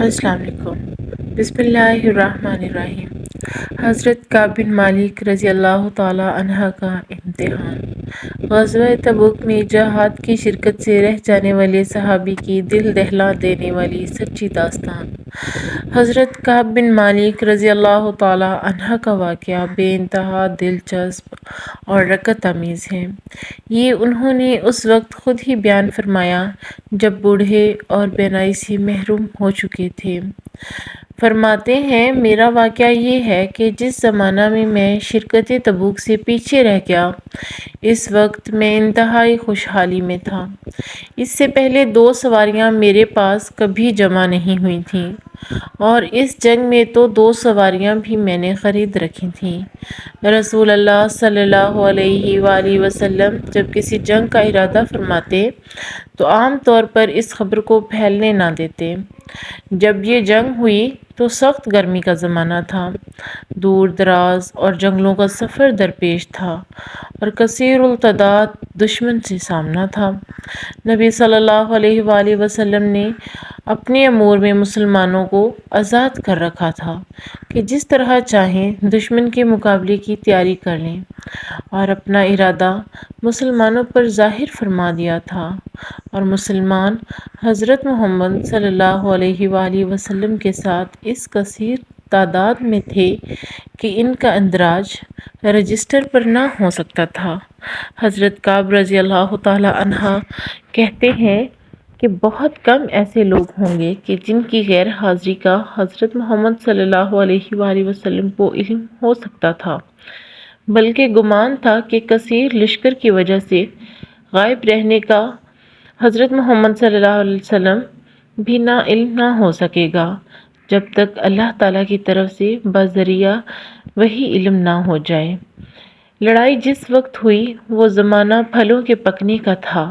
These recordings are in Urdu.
السلام علیکم۔ بسم اللہ الرحمن الرحیم۔ حضرت کعب بن مالک رضی اللہ تعالی عنہ کا امتحان۔ غزوہ تبوک میں جہاد کی شرکت سے رہ جانے والے صحابی کی دل دہلا دینے والی سچی داستان۔ حضرت کعب بن مالک رضی اللہ تعالی عنہ کا واقعہ بے انتہا دلچسپ اور رکت آمیز ہے۔ یہ انہوں نے اس وقت خود ہی بیان فرمایا جب بوڑھے اور بینائی سے محروم ہو چکے تھے۔ فرماتے ہیں، میرا واقعہ یہ ہے کہ جس زمانہ میں شرکت تبوک سے پیچھے رہ گیا، اس وقت میں انتہائی خوشحالی میں تھا۔ اس سے پہلے 2 سواریاں میرے پاس کبھی جمع نہیں ہوئی تھیں، اور اس جنگ میں تو 2 سواریاں بھی میں نے خرید رکھی تھیں۔ رسول اللہ صلی اللہ علیہ وآلہ وسلم جب کسی جنگ کا ارادہ فرماتے تو عام طور پر اس خبر کو پھیلنے نہ دیتے۔ جب یہ جنگ ہوئی تو سخت گرمی کا زمانہ تھا، دور دراز اور جنگلوں کا سفر درپیش تھا، اور کثیر التعداد دشمن سے سامنا تھا۔ نبی صلی اللہ علیہ وآلہ وسلم نے اپنے امور میں مسلمانوں کو آزاد کر رکھا تھا کہ جس طرح چاہیں دشمن کے مقابلے کی تیاری کر لیں، اور اپنا ارادہ مسلمانوں پر ظاہر فرما دیا تھا، اور مسلمان حضرت محمد صلی اللہ علیہ وآلہ وسلم کے ساتھ اس کثیر تعداد میں تھے کہ ان کا اندراج رجسٹر پر نہ ہو سکتا تھا۔ حضرت کعب رضی اللہ تعالی عنہ کہتے ہیں کہ بہت کم ایسے لوگ ہوں گے کہ جن کی غیر حاضری کا حضرت محمد صلی اللہ علیہ وآلہ وسلم کو علم ہو سکتا تھا، بلکہ گمان تھا کہ کثیر لشکر کی وجہ سے غائب رہنے کا حضرت محمد صلی اللہ علیہ وسلم بھی علم نہ ہو سکے گا جب تک اللہ تعالیٰ کی طرف سے بذریعہ وحی علم نہ ہو جائے۔ لڑائی جس وقت ہوئی وہ زمانہ پھلوں کے پکنے کا تھا،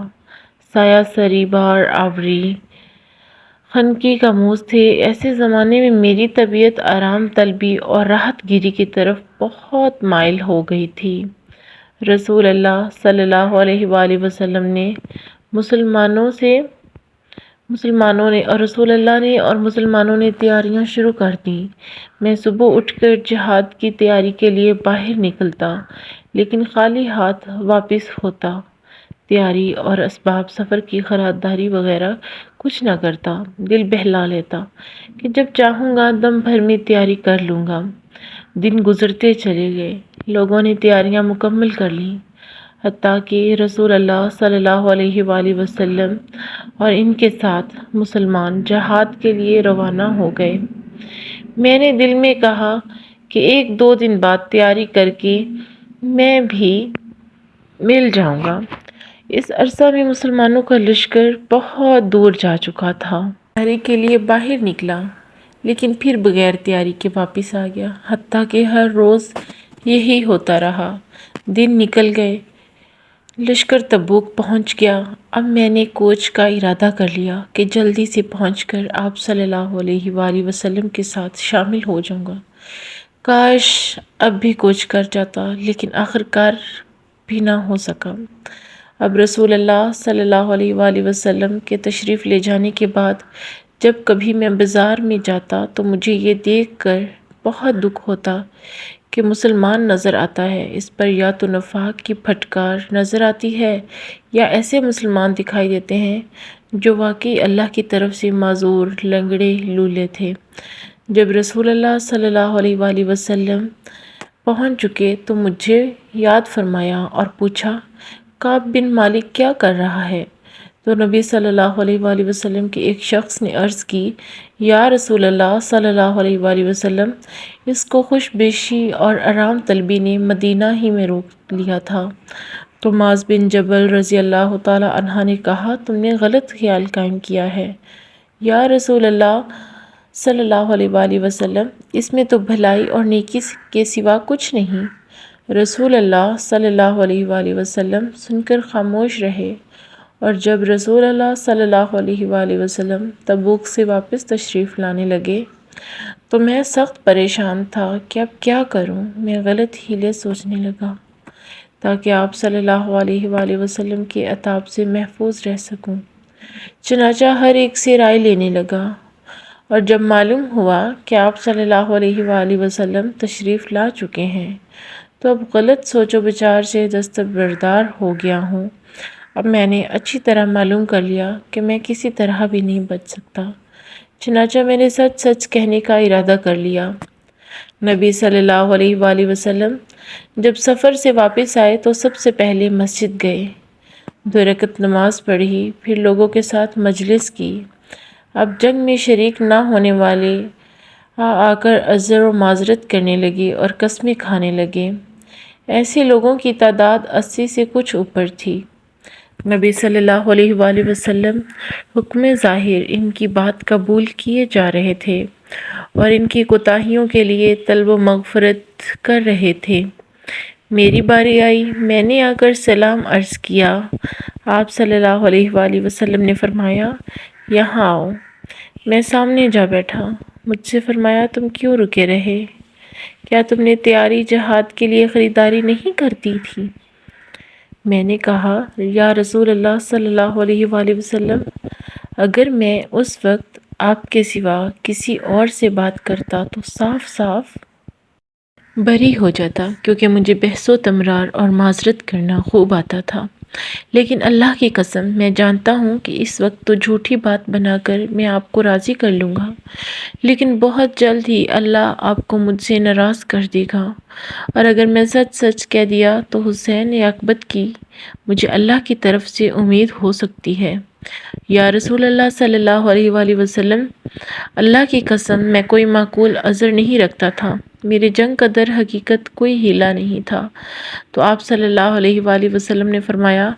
سایہ سری بہار آوری خنقی کا موز تھے۔ ایسے زمانے میں میری طبیعت آرام طلبی اور راحت گیری کی طرف بہت مائل ہو گئی تھی۔ رسول اللہ صلی اللہ علیہ وآلہ وسلم نے مسلمانوں نے تیاریاں شروع کر دیں۔ میں صبح اٹھ کر جہاد کی تیاری کے لیے باہر نکلتا، لیکن خالی ہاتھ واپس ہوتا۔ تیاری اور اسباب سفر کی خریداری وغیرہ کچھ نہ کرتا، دل بہلا لیتا کہ جب چاہوں گا دم بھر میں تیاری کر لوں گا۔ دن گزرتے چلے گئے، لوگوں نے تیاریاں مکمل کر لیں، حتیٰ کہ رسول اللہ صلی اللہ علیہ وآلہ وسلم اور ان کے ساتھ مسلمان جہاد کے لیے روانہ ہو گئے۔ میں نے دل میں کہا کہ 1-2 دن بعد تیاری کر کے میں بھی مل جاؤں گا۔ اس عرصہ میں مسلمانوں کا لشکر بہت دور جا چکا تھا۔ تیاری کے لیے باہر نکلا، لیکن پھر بغیر تیاری کے واپس آ گیا، حتیٰ کہ ہر روز یہی ہوتا رہا۔ دن نکل گئے، لشکر تبوک پہنچ گیا۔ اب میں نے کوچ کا ارادہ کر لیا کہ جلدی سے پہنچ کر آپ صلی اللہ علیہ وآلہ وسلم کے ساتھ شامل ہو جاؤں گا۔ کاش اب بھی کوچ کر جاتا، لیکن آخرکار بھی نہ ہو سکا۔ اب رسول اللہ صلی اللہ علیہ وآلہ وسلم کے تشریف لے جانے کے بعد جب کبھی میں بازار میں جاتا تو مجھے یہ دیکھ کر بہت دکھ ہوتا کہ مسلمان نظر آتا ہے، اس پر یا تو نفاق کی پھٹکار نظر آتی ہے یا ایسے مسلمان دکھائی دیتے ہیں جو واقعی اللہ کی طرف سے معذور، لنگڑے، لولے تھے۔ جب رسول اللہ صلی اللہ علیہ وآلہ وسلم پہنچ چکے تو مجھے یاد فرمایا اور پوچھا، کعب بن مالک کیا کر رہا ہے؟ تو نبی صلی اللہ علیہ وآلہ وسلم کے ایک شخص نے عرض کی، یا رسول اللہ صلی اللہ علیہ وآلہ وسلم، اس کو خوش بیشی اور آرام طلبی نے مدینہ ہی میں روک لیا تھا۔ تو معاذ بن جبل رضی اللہ تعالی عنہ نے کہا، تم نے غلط خیال قائم کیا ہے یا رسول اللہ صلی اللہ علیہ وآلہ وسلم، اس میں تو بھلائی اور نیکی کے سوا کچھ نہیں۔ رسول اللہ صلی اللہ علیہ وآلہ وسلم سن کر خاموش رہے، اور جب رسول اللہ صلی اللہ علیہ وآلہ وسلم تبوک سے واپس تشریف لانے لگے تو میں سخت پریشان تھا کہ اب کیا کروں۔ میں غلط ہیلے سوچنے لگا تاکہ آپ صلی اللہ علیہ وآلہ وسلم کے عتاب سے محفوظ رہ سکوں۔ چنانچہ ہر ایک سے رائے لینے لگا اور جب معلوم ہوا کہ آپ صلی اللہ علیہ وآلہ وسلم تشریف لا چکے ہیں تو اب غلط سوچ و بچار سے دستبردار ہو گیا ہوں۔ اب میں نے اچھی طرح معلوم کر لیا کہ میں کسی طرح بھی نہیں بچ سکتا، چنانچہ میں نے سچ سچ کہنے کا ارادہ کر لیا۔ نبی صلی اللہ علیہ وآلہ وسلم جب سفر سے واپس آئے تو سب سے پہلے مسجد گئے، 2 رکعت نماز پڑھی، پھر لوگوں کے ساتھ مجلس کی۔ اب جنگ میں شریک نہ ہونے والے آ کر عذر و معذرت کرنے لگے اور قسمیں کھانے لگے۔ ایسے لوگوں کی تعداد 80 سے کچھ اوپر تھی۔ نبی صلی اللہ علیہ وآلہ وسلم حکم ظاہر ان کی بات قبول کیے جا رہے تھے اور ان کی کوتاہیوں کے لیے طلب و مغفرت کر رہے تھے۔ میری باری آئی، میں نے آ کر سلام عرض کیا۔ آپ صلی اللہ علیہ وآلہ وسلم نے فرمایا، یہاں آؤ۔ میں سامنے جا بیٹھا۔ مجھ سے فرمایا، تم کیوں رکے رہے؟ کیا تم نے تیاری جہاد کے لیے خریداری نہیں کرتی تھی؟ میں نے کہا، یا رسول اللہ صلی اللہ علیہ وآلہ وسلم، اگر میں اس وقت آپ کے سوا کسی اور سے بات کرتا تو صاف صاف بری ہو جاتا، کیونکہ مجھے بحث و تمرار اور معذرت کرنا خوب آتا تھا۔ لیکن اللہ کی قسم، میں جانتا ہوں کہ اس وقت تو جھوٹی بات بنا کر میں آپ کو راضی کر لوں گا، لیکن بہت جلد ہی اللہ آپ کو مجھ سے ناراض کر دے گا، اور اگر میں سچ سچ کہہ دیا تو حسین عاقبت کی مجھے اللہ کی طرف سے امید ہو سکتی ہے۔ یا رسول اللہ صلی اللہ علیہ وآلہ وسلم، اللہ کی قسم میں کوئی معقول عذر نہیں رکھتا تھا، میرے جنگ کا در حقیقت کوئی ہیلا نہیں تھا۔ تو آپ صلی اللہ علیہ وآلہ وسلم نے فرمایا،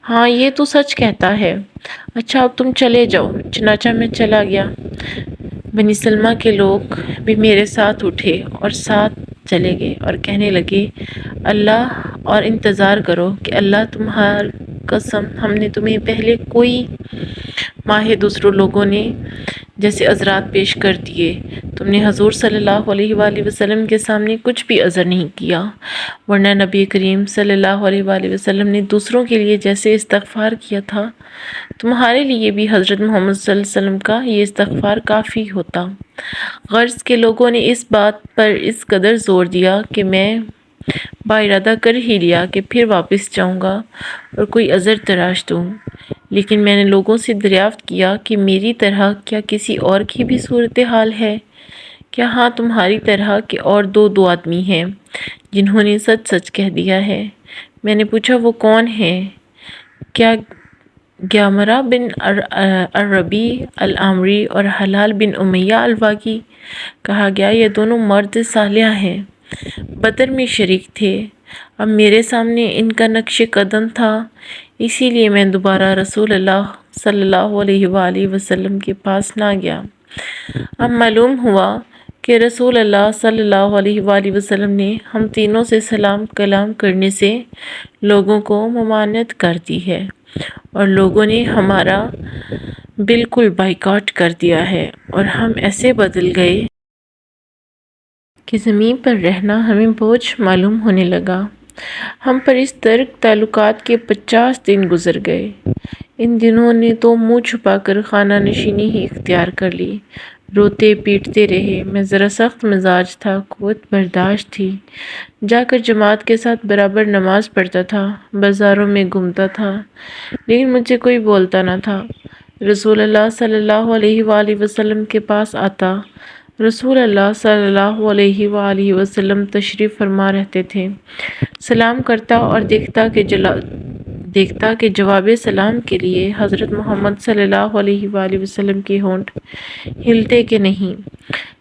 ہاں یہ تو سچ کہتا ہے، اچھا اب تم چلے جاؤ۔ چنانچہ میں چلا گیا۔ بنی سلمہ کے لوگ بھی میرے ساتھ اٹھے اور ساتھ چلے گئے اور کہنے لگے، اللہ اور انتظار کرو کہ اللہ تمہار قسم ہم نے تمہیں پہلے کوئی ماہ دوسروں لوگوں نے جیسے عذرات پیش کر دیے، تم نے حضور صلی اللہ علیہ وآلہ وسلم کے سامنے کچھ بھی عذر نہیں کیا، ورنہ نبی کریم صلی اللہ علیہ وآلہ وسلم نے دوسروں کے لیے جیسے استغفار کیا تھا، تمہارے لیے بھی حضرت محمد صلی اللہ علیہ وسلم کا یہ استغفار کافی ہوتا۔ غرض کے لوگوں نے اس بات پر اس قدر زور دیا کہ میں ارادہ کر ہی لیا کہ پھر واپس جاؤں گا اور کوئی عذر تراش دوں، لیکن میں نے لوگوں سے دریافت کیا کہ میری طرح کیا کسی اور کی بھی صورتحال ہے؟ کیا ہاں تمہاری طرح کے اور دو آدمی ہیں جنہوں نے سچ سچ کہہ دیا ہے؟ میں نے پوچھا، وہ کون ہیں؟ کیا گیامرہ بن الربیع العامری اور حلال بن امیہ الواقعی؟ کہا گیا، یہ دونوں مرد صالح ہیں، بدر میں شریک تھے۔ اب میرے سامنے ان کا نقش قدم تھا، اسی لیے میں دوبارہ رسول اللہ صلی اللہ علیہ وآلہ وسلم کے پاس نہ گیا۔ اب معلوم ہوا کہ رسول اللہ صلی اللہ علیہ وآلہ وسلم نے ہم تینوں سے سلام کلام کرنے سے لوگوں کو ممانعت کر دی ہے، اور لوگوں نے ہمارا بالکل بائیکاٹ کر دیا ہے، اور ہم ایسے بدل گئے کہ زمین پر رہنا ہمیں بوجھ معلوم ہونے لگا۔ ہم پر اس ترک تعلقات کے 50 دن گزر گئے۔ ان دنوں نے تو منہ چھپا کر خانہ نشینی ہی اختیار کر لی، روتے پیٹتے رہے۔ میں ذرا سخت مزاج تھا، قوت برداشت تھی، جا کر جماعت کے ساتھ برابر نماز پڑھتا تھا، بازاروں میں گھومتا تھا، لیکن مجھ سے کوئی بولتا نہ تھا۔ رسول اللہ صلی اللہ علیہ وآلہ وسلم کے پاس آتا، رسول اللہ صلی اللہ علیہ وآلہ وسلم تشریف فرما رہتے تھے، سلام کرتا اور دیکھتا کہ جواب سلام کے لیے حضرت محمد صلی اللہ علیہ وآلہ وسلم کے ہونٹ ہلتے کہ نہیں،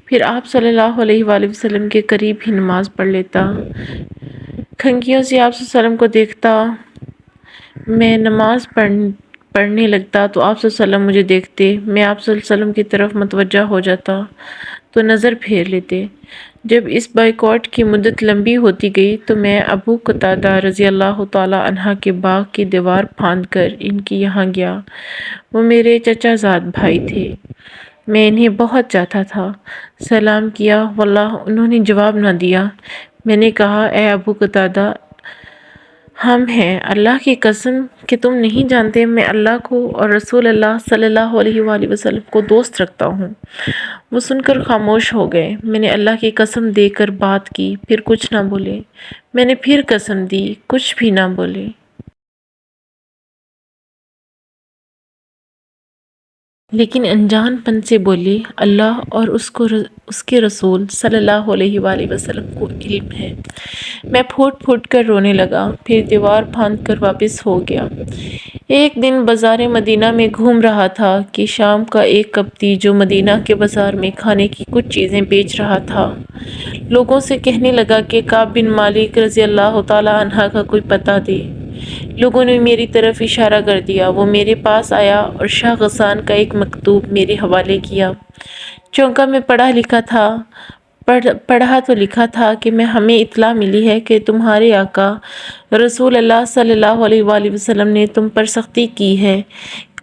پھر آپ صلی اللہ علیہ وآلہ وسلم کے قریب ہی نماز پڑھ لیتا۔ کھنکیوں سے آپ صلی اللہ علیہ وسلم کو دیکھتا، میں نماز پڑھنے لگتا تو آپ صلی اللہ علیہ وسلم مجھے دیکھتے، میں آپ صلی اللہ علیہ وسلم کی طرف متوجہ ہو جاتا تو نظر پھیر لیتے۔ جب اس بائیکاٹ کی مدت لمبی ہوتی گئی تو میں ابو قتادہ رضی اللہ تعالیٰ عنہ کے باغ کی دیوار پھاند کر ان کے یہاں گیا۔ وہ میرے چچا زاد بھائی تھے، میں انہیں بہت چاہتا تھا۔ سلام کیا، واللہ انہوں نے جواب نہ دیا۔ میں نے کہا، اے ابو قتادہ، ہم ہیں اللہ کی قسم کہ تم نہیں جانتے میں اللہ کو اور رسول اللہ صلی اللہ علیہ وآلہ وسلم کو دوست رکھتا ہوں۔ وہ سن کر خاموش ہو گئے۔ میں نے اللہ کی قسم دے کر بات کی، پھر کچھ نہ بولے۔ میں نے پھر قسم دی، کچھ بھی نہ بولے۔ لیکن انجان پن سے بولے، اللہ اور اس کے رسول صلی اللہ علیہ وآلہ وسلم کو علم ہے۔ میں پھوٹ پھوٹ کر رونے لگا، پھر دیوار پھاند کر واپس ہو گیا۔ ایک دن بازار مدینہ میں گھوم رہا تھا کہ شام کا ایک کپتی جو مدینہ کے بازار میں کھانے کی کچھ چیزیں بیچ رہا تھا، لوگوں سے کہنے لگا کہ کعب بن مالک رضی اللہ تعالیٰ عنہ کا کوئی پتہ دے۔ لوگوں نے میری طرف اشارہ کر دیا۔ وہ میرے پاس آیا اور شاہ غسان کا ایک مکتوب میرے حوالے کیا۔ چونکہ میں پڑھا تو لکھا تھا کہ ہمیں اطلاع ملی ہے کہ تمہارے آقا رسول اللہ صلی اللہ علیہ وآلہ وسلم نے تم پر سختی کی ہے۔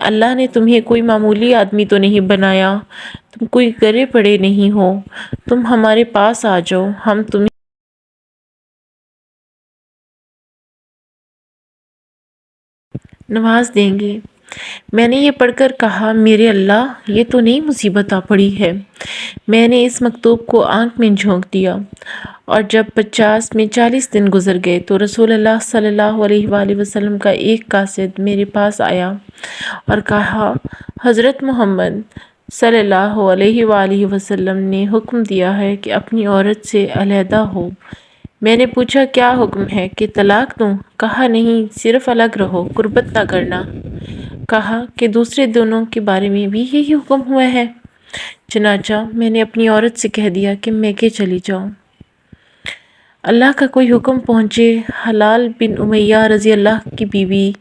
اللہ نے تمہیں کوئی معمولی آدمی تو نہیں بنایا، تم کوئی گرے پڑے نہیں ہو، تم ہمارے پاس آ جاؤ، ہم تمہیں نواز دیں گے۔ میں نے یہ پڑھ کر کہا، میرے اللہ، یہ تو نئی مصیبت آ پڑی ہے۔ میں نے اس مکتوب کو آنکھ میں جھونک دیا، اور جب 50 میں 40 دن گزر گئے تو رسول اللہ صلی اللہ علیہ وآلہ وسلم کا ایک قاصد میرے پاس آیا اور کہا، حضرت محمد صلی اللہ علیہ وآلہ وسلم نے حکم دیا ہے کہ اپنی عورت سے علیحدہ ہو۔ میں نے پوچھا، کیا حکم ہے کہ طلاق دوں؟ کہا، نہیں، صرف الگ رہو، قربت نہ کرنا۔ کہا کہ دوسرے دونوں کے بارے میں بھی یہی حکم ہوا ہے؟ چنانچہ میں نے اپنی عورت سے کہہ دیا کہ میکے چلی جاؤ۔ اللہ کا کوئی حکم پہنچے۔ حلال بن امیہ رضی اللہ کی بیوی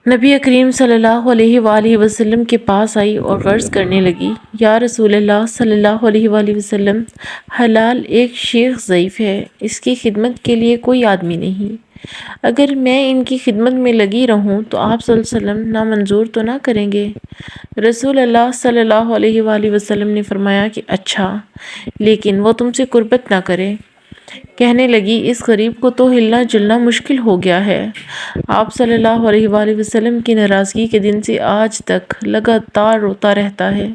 نبی کریم صلی اللہ علیہ وآلہ وسلم کے پاس آئی اور عرض کرنے لگی، یا رسول اللہ صلی اللہ علیہ وآلہ وسلم، حلال ایک شیخ ضعیف ہے، اس کی خدمت کے لیے کوئی آدمی نہیں۔ اگر میں ان کی خدمت میں لگی رہوں تو آپ صلی اللہ علیہ وسلم نامنظور تو نہ کریں گے؟ رسول اللہ صلی اللہ علیہ وآلہ وسلم نے فرمایا کہ اچھا، لیکن وہ تم سے قربت نہ کرے۔ کہنے لگی، اس غریب کو تو ہلنا جلنا مشکل ہو گیا ہے۔ آپ صلی اللہ علیہ وآلہ وسلم کی ناراضگی کے دن سے آج تک لگاتار روتا رہتا ہے۔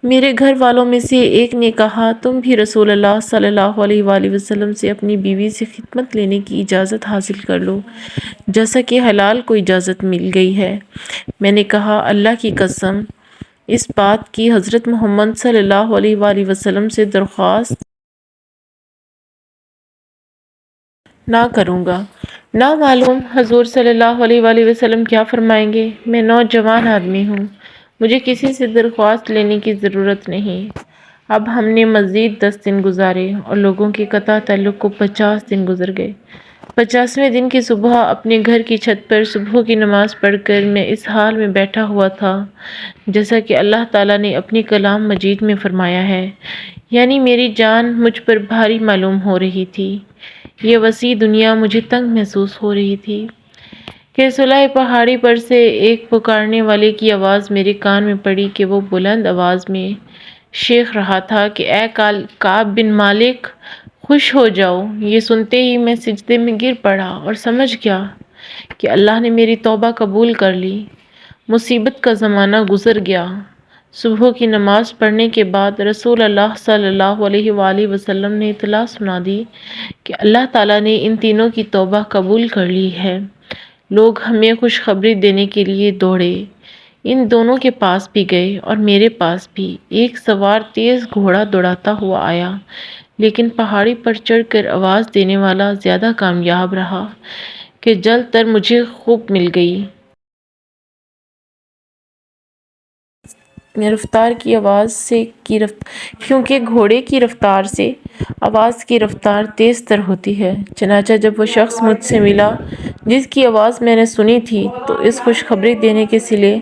میرے گھر والوں میں سے ایک نے کہا، تم بھی رسول اللہ صلی اللہ علیہ وآلہ وسلم سے اپنی بیوی سے خدمت لینے کی اجازت حاصل کر لو، جیسا کہ حلال کو اجازت مل گئی ہے۔ میں نے کہا، اللہ کی قسم، اس بات کی حضرت محمد صلی اللہ علیہ وآلہ وسلم سے درخواست نہ کروں گا۔ نہ معلوم حضور صلی اللہ علیہ وآلہ وسلم کیا فرمائیں گے۔ میں نوجوان آدمی ہوں، مجھے کسی سے درخواست لینے کی ضرورت نہیں۔ اب ہم نے مزید 10 دن گزارے اور لوگوں کے قطع تعلق کو 50 دن گزر گئے۔ 50ویں دن کی صبح اپنے گھر کی چھت پر صبح کی نماز پڑھ کر میں اس حال میں بیٹھا ہوا تھا جیسا کہ اللہ تعالیٰ نے اپنی کلام مجید میں فرمایا ہے، یعنی میری جان مجھ پر بھاری معلوم ہو رہی تھی، یہ وسیع دنیا مجھے تنگ محسوس ہو رہی تھی کہ صلہ پہاڑی پر سے ایک پکارنے والے کی آواز میرے کان میں پڑی کہ وہ بلند آواز میں چیخ رہا تھا کہ اے کعب بن مالک، خوش ہو جاؤ۔ یہ سنتے ہی میں سجدے میں گر پڑا اور سمجھ گیا کہ اللہ نے میری توبہ قبول کر لی۔ مصیبت کا زمانہ گزر گیا۔ صبح کی نماز پڑھنے کے بعد رسول اللہ صلی اللہ علیہ وآلہ وسلم نے اطلاع سنا دی کہ اللہ تعالیٰ نے ان تینوں کی توبہ قبول کر لی ہے۔ لوگ ہمیں خوشخبری دینے کے لیے دوڑے۔ ان دونوں کے پاس بھی گئے اور میرے پاس بھی۔ ایک سوار تیز گھوڑا دوڑاتا ہوا آیا، لیکن پہاڑی پر چڑھ کر آواز دینے والا زیادہ کامیاب رہا کہ جلد تر مجھے خوب مل گئی۔ رفتار کی آواز سے کیونکہ گھوڑے کی رفتار سے آواز کی رفتار تیز تر ہوتی ہے۔ چنانچہ جب وہ شخص مجھ سے ملا جس کی آواز میں نے سنی تھی تو اس خوشخبری دینے کے سلے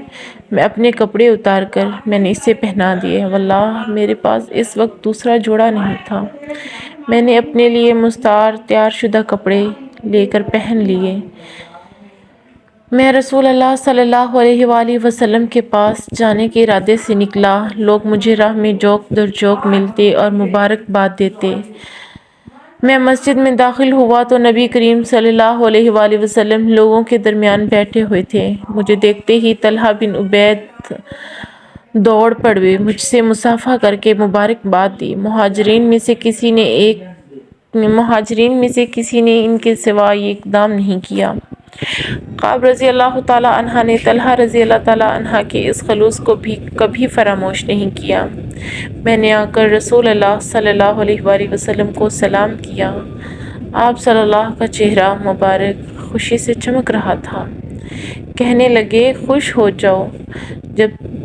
میں اپنے کپڑے اتار کر میں نے اسے پہنا دیے۔ واللہ میرے پاس اس وقت دوسرا جوڑا نہیں تھا۔ میں نے اپنے لیے مستعار تیار شدہ کپڑے لے کر پہن لیے۔ میں رسول اللہ صلی اللہ علیہ وآلہ وسلم کے پاس جانے کے ارادے سے نکلا۔ لوگ مجھے راہ میں جوک در جوک ملتے اور مبارکباد دیتے۔ میں مسجد میں داخل ہوا تو نبی کریم صلی اللہ علیہ وآلہ وسلم لوگوں کے درمیان بیٹھے ہوئے تھے۔ مجھے دیکھتے ہی طلحہ بن عبید دوڑ پڑے، مجھ سے مصافحہ کر کے مبارکباد دی۔ مہاجرین میں سے کسی نے ان کے سوا یہ اقدام نہیں کیا۔ کعب رضی اللہ تعالیٰ عنہ نے طلحہ رضی اللہ تعالیٰ عنہ کے اس خلوص کو بھی کبھی فراموش نہیں کیا۔ میں نے آ کر رسول اللہ صلی اللہ علیہ وآلہ وسلم کو سلام کیا۔ آپ صلی اللہ کا چہرہ مبارک خوشی سے چمک رہا تھا۔ کہنے لگے، خوش ہو جاؤ،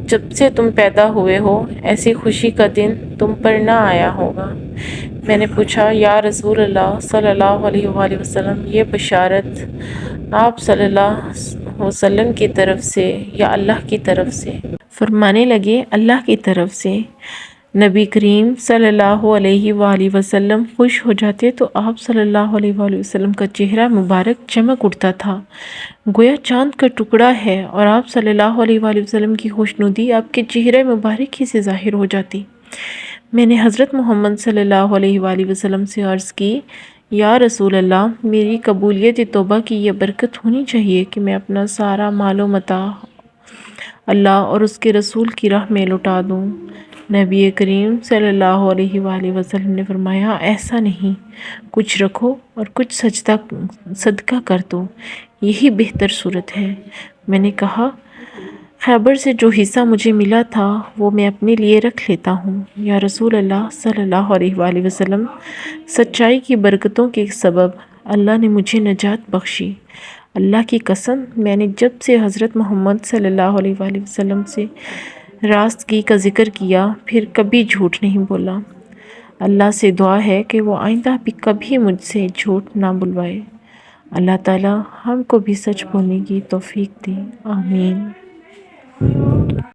جب سے تم پیدا ہوئے ہو ایسی خوشی کا دن تم پر نہ آیا ہوگا۔ میں نے پوچھا، یا رسول اللہ صلی اللہ علیہ وآلہ وسلم، یہ بشارت آپ صلی اللہ علیہ وسلم کی طرف سے یا اللہ کی طرف سے؟ فرمانے لگے، اللہ کی طرف سے۔ نبی کریم صلی اللہ علیہ وآلہ وسلم خوش ہو جاتے تو آپ صلی اللہ علیہ وآلہ وسلم کا چہرہ مبارک چمک اٹھتا تھا، گویا چاند کا ٹکڑا ہے، اور آپ صلی اللہ علیہ وآلہ وسلم کی خوشنودی آپ کے چہرے مبارک ہی سے ظاہر ہو جاتی۔ میں نے حضرت محمد صلی اللہ علیہ وآلہ وسلم سے عرض کی، یا رسول اللہ، میری قبولیت توبہ کی یہ برکت ہونی چاہیے کہ میں اپنا سارا مال و متاع اللہ اور اس کے رسول کی راہ میں لٹا دوں۔ نبی کریم صلی اللہ علیہ وآلہ وسلم نے فرمایا، ایسا نہیں، کچھ رکھو اور کچھ صدقہ کر دو، یہی بہتر صورت ہے۔ میں نے کہا، خیبر سے جو حصہ مجھے ملا تھا وہ میں اپنے لیے رکھ لیتا ہوں۔ یا رسول اللہ صلی اللہ علیہ وآلہ وسلم، سچائی کی برکتوں کے سبب اللہ نے مجھے نجات بخشی۔ اللہ کی قسم، میں نے جب سے حضرت محمد صلی اللہ علیہ وآلہ وسلم سے راستگی کا ذکر کیا پھر کبھی جھوٹ نہیں بولا۔ اللہ سے دعا ہے کہ وہ آئندہ بھی کبھی مجھ سے جھوٹ نہ بلوائے۔ اللہ تعالیٰ ہم کو بھی سچ بولنے کی توفیق دے، آمین۔